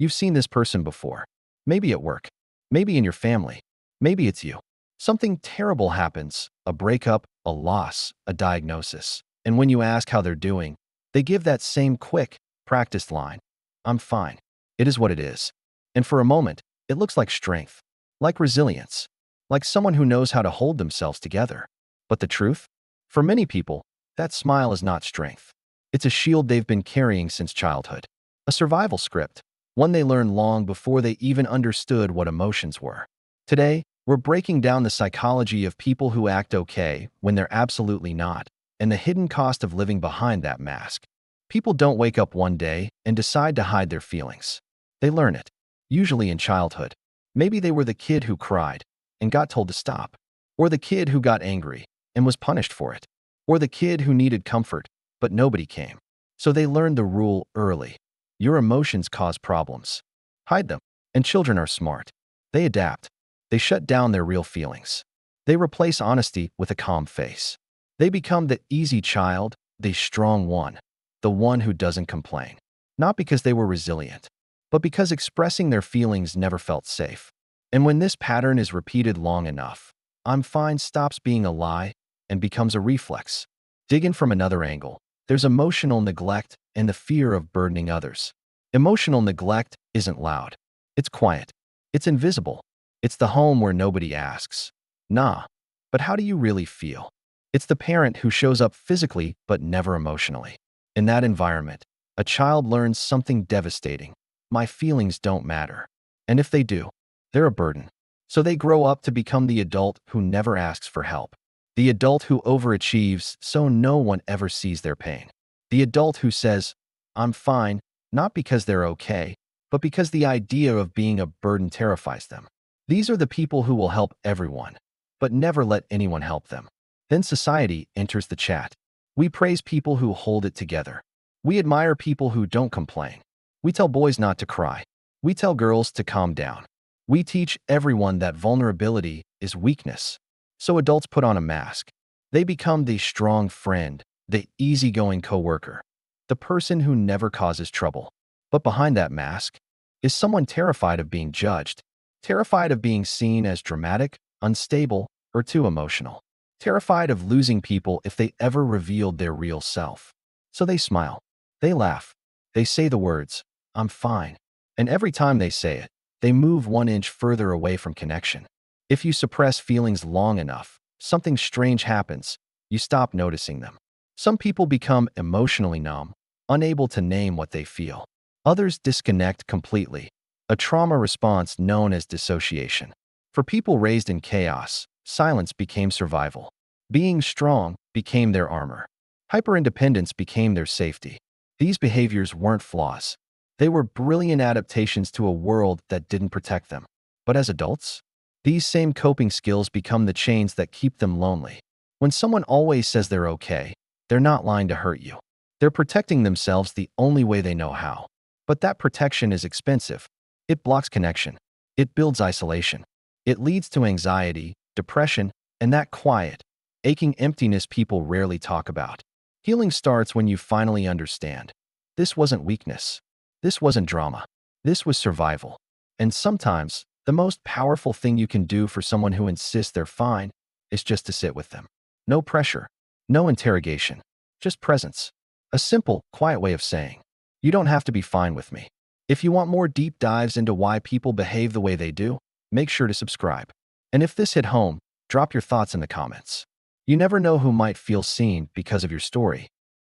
You've seen this person before. Maybe at work. Maybe in your family. Maybe it's you. Something terrible happens, a breakup, a loss, a diagnosis. And when you ask how they're doing, they give that same quick, practiced line. I'm fine. It is what it is. And for a moment, it looks like strength, like resilience, like someone who knows how to hold themselves together. But the truth? For many people, that smile is not strength. It's a shield they've been carrying since childhood. A survival script, one they learned long before they even understood what emotions were. Today, we're breaking down the psychology of people who act okay when they're absolutely not, and the hidden cost of living behind that mask. People don't wake up one day and decide to hide their feelings. They learn it, usually in childhood. Maybe they were the kid who cried and got told to stop, or the kid who got angry and was punished for it, or the kid who needed comfort, but nobody came. So they learned the rule early. Your emotions cause problems. Hide them. And children are smart. They adapt. They shut down their real feelings. They replace honesty with a calm face. They become the easy child, the strong one, the one who doesn't complain. Not because they were resilient, but because expressing their feelings never felt safe. And when this pattern is repeated long enough, I'm fine stops being a lie and becomes a reflex. Dig in from another angle. There's emotional neglect and the fear of burdening others. Emotional neglect isn't loud. It's quiet. It's invisible. It's the home where nobody asks, "Nah, but how do you really feel?" It's the parent who shows up physically but never emotionally. In that environment, a child learns something devastating. My feelings don't matter. And if they do, they're a burden. So they grow up to become the adult who never asks for help. The adult who overachieves so no one ever sees their pain. The adult who says, "I'm fine," not because they're okay, but because the idea of being a burden terrifies them. These are the people who will help everyone, but never let anyone help them. Then society enters the chat. We praise people who hold it together. We admire people who don't complain. We tell boys not to cry. We tell girls to calm down. We teach everyone that vulnerability is weakness. So adults put on a mask. They become the strong friend, the easygoing coworker, the person who never causes trouble. But behind that mask is someone terrified of being judged, terrified of being seen as dramatic, unstable, or too emotional, terrified of losing people if they ever revealed their real self. So they smile, they laugh, they say the words, "I'm fine." And every time they say it, they move 1 inch further away from connection. If you suppress feelings long enough, something strange happens. You stop noticing them. Some people become emotionally numb, unable to name what they feel. Others disconnect completely, a trauma response known as dissociation. For people raised in chaos, silence became survival. Being strong became their armor. Hyperindependence became their safety. These behaviors weren't flaws. They were brilliant adaptations to a world that didn't protect them. But as adults, these same coping skills become the chains that keep them lonely. When someone always says they're okay, they're not lying to hurt you. They're protecting themselves the only way they know how. But that protection is expensive. It blocks connection. It builds isolation. It leads to anxiety, depression, and that quiet, aching emptiness people rarely talk about. Healing starts when you finally understand. This wasn't weakness. This wasn't drama. This was survival. And sometimes, the most powerful thing you can do for someone who insists they're fine is just to sit with them. No pressure, no interrogation, just presence. A simple, quiet way of saying, "You don't have to be fine with me." If you want more deep dives into why people behave the way they do, make sure to subscribe. And if this hit home, drop your thoughts in the comments. You never know who might feel seen because of your story.